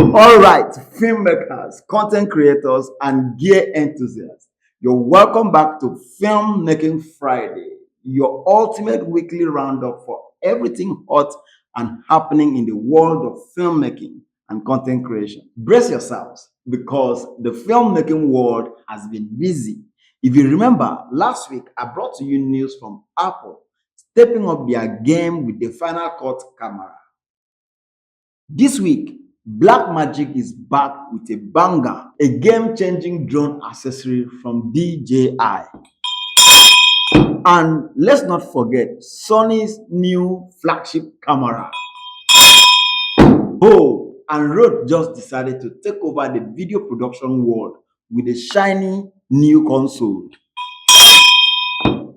All right, filmmakers, content creators, and gear enthusiasts, you're welcome back to Filmmaking Friday, your ultimate weekly roundup for everything hot and happening in the world of filmmaking and content creation. Brace yourselves because the filmmaking world has been busy. If you remember, last week I brought to you news from Apple stepping up their game with the Final Cut camera. This week, Blackmagic is back with a banger, a game-changing drone accessory from DJI. And let's not forget Sony's new flagship camera. Oh, and RØDE just decided to take over the video production world with a shiny new console.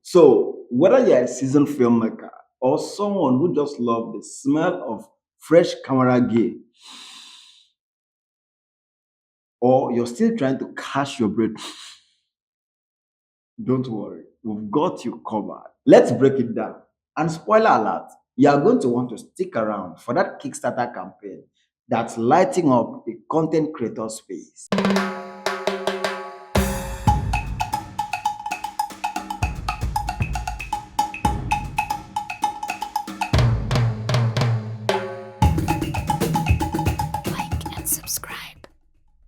So, whether you're a seasoned filmmaker or someone who just loves the smell of fresh camera gear, or you're still trying to catch your breath, don't worry, we've got you covered. Let's break it down. And spoiler alert, you are going to want to stick around for that Kickstarter campaign that's lighting up the content creator space. Like and subscribe.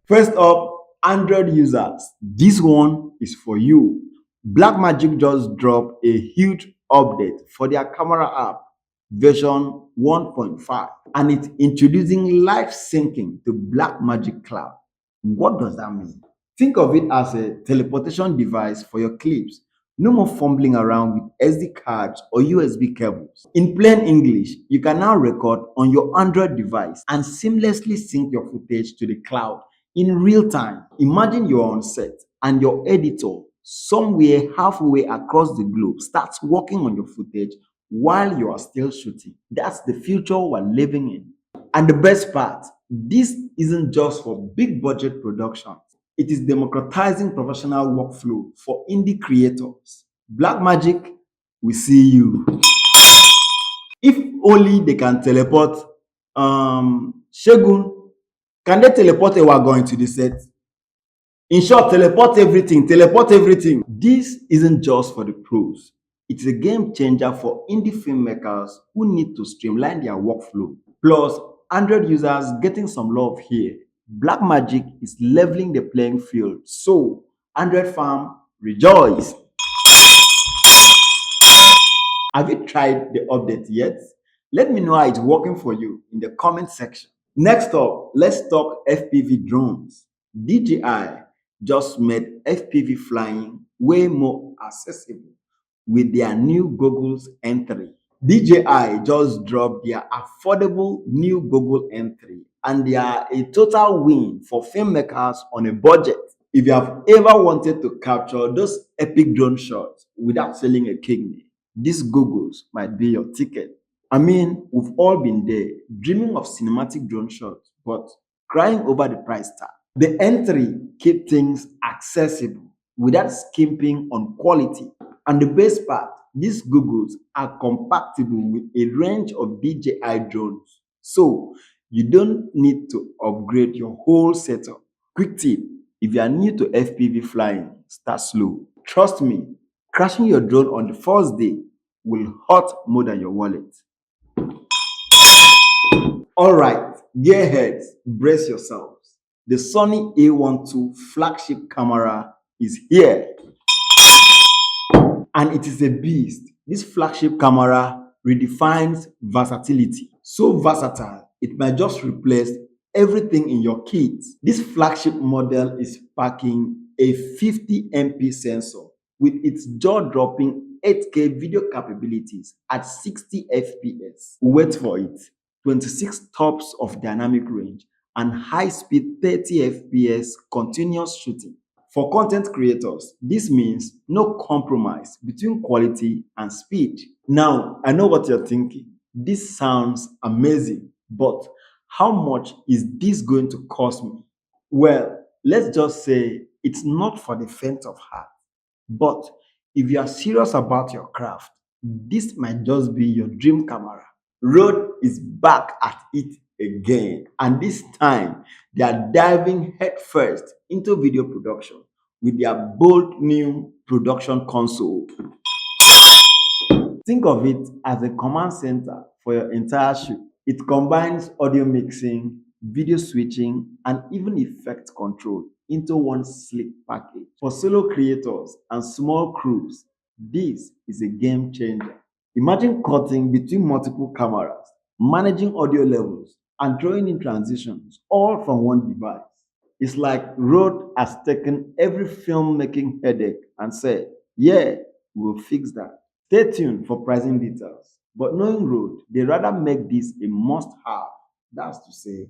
First up, Android users, this one is for you. Blackmagic just dropped a huge update for their camera app, version 1.5, and it's introducing live syncing to Blackmagic Cloud. What does that mean? Think of it as a teleportation device for your clips. No more fumbling around with SD cards or USB cables. In plain English, you can now record on your Android device and seamlessly sync your footage to the cloud in real time. Imagine you're on set and your editor somewhere halfway across the globe starts working on your footage while you are still shooting. That's the future we're living in. And the best part, this isn't just for big budget productions. It is democratizing professional workflow for indie creators. Blackmagic, we see you. If only they can teleport Shegun, can they teleport a wagon into the set? In short, teleport everything, teleport everything. This isn't just for the pros. It's a game changer for indie filmmakers who need to streamline their workflow. Plus, Android users getting some love here. Blackmagic is leveling the playing field. So, Android fam, rejoice! Have you tried the update yet? Let me know how it's working for you in the comment section. Next up, let's talk FPV drones. DJI just made FPV flying way more accessible with their new Goggles N3. DJI just dropped their affordable new Goggles N3 and they are a total win for filmmakers on a budget. If you have ever wanted to capture those epic drone shots without selling a kidney, these goggles might be your ticket. I mean, we've all been there, dreaming of cinematic drone shots, but crying over the price tag. The N3 keep things accessible without skimping on quality. And the best part, these goggles are compatible with a range of DJI drones. So you don't need to upgrade your whole setup. Quick tip, if you are new to FPV flying, start slow. Trust me, crashing your drone on the first day will hurt more than your wallet. Alright, gearheads, brace yourselves. The Sony A12 flagship camera is here. And it is a beast. This flagship camera redefines versatility. So versatile, it might just replace everything in your kit. This flagship model is packing a 50 MP sensor with its jaw-dropping 8K video capabilities at 60 FPS. Wait for it. 26 tops of dynamic range and high-speed 30 FPS continuous shooting. For content creators, this means no compromise between quality and speed. Now, I know what you're thinking. This sounds amazing, but how much is this going to cost me? Well, let's just say it's not for the faint of heart. But if you are serious about your craft, this might just be your dream camera. RØDE is back at it again. And this time, they are diving headfirst into video production with their bold new production console. Think of it as a command center for your entire shoot. It combines audio mixing, video switching, and even effect control into one sleek package. For solo creators and small crews, this is a game changer. Imagine cutting between multiple cameras, managing audio levels, and throwing in transitions all from one device. It's like Rode has taken every filmmaking headache and said, yeah, we'll fix that. Stay tuned for pricing details. But knowing Rode, they rather make this a must have. That's to say,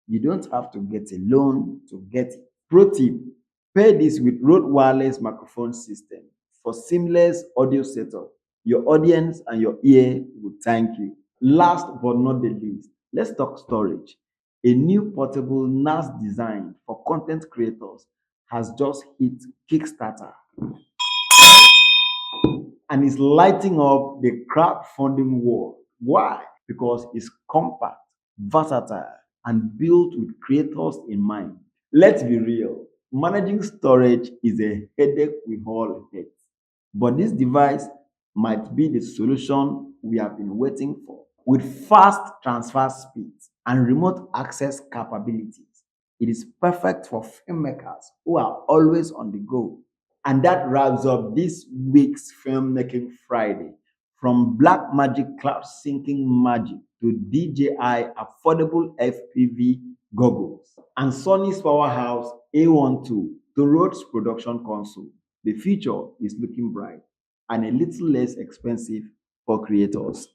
you don't have to get a loan to get it. Pro tip, pair this with Rode wireless microphone system for seamless audio setup. Your audience and your ear will thank you. Last but not the least, let's talk storage. A new portable NAS design for content creators has just hit Kickstarter and is lighting up the crowdfunding world. Why? Because it's compact, versatile, and built with creators in mind. Let's be real, managing storage is a headache we all hate. But this device might be the solution we have been waiting for. With fast transfer speeds and remote access capabilities, it is perfect for filmmakers who are always on the go. And that wraps up this week's Filmmaking Friday. From Blackmagic Cloud syncing magic to DJI affordable FPV goggles and Sony's powerhouse A12 to Rhodes production console, the future is looking bright and a little less expensive for creators.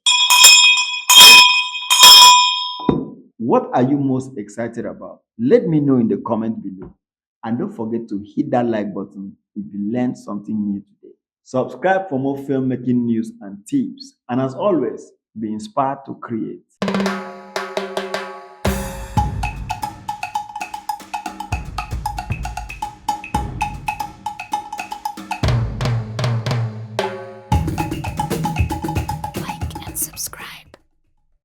What are you most excited about? Let me know in the comment below. And don't forget to hit that like button if you learned something new today. Subscribe for more filmmaking news and tips. And as always, be inspired to create.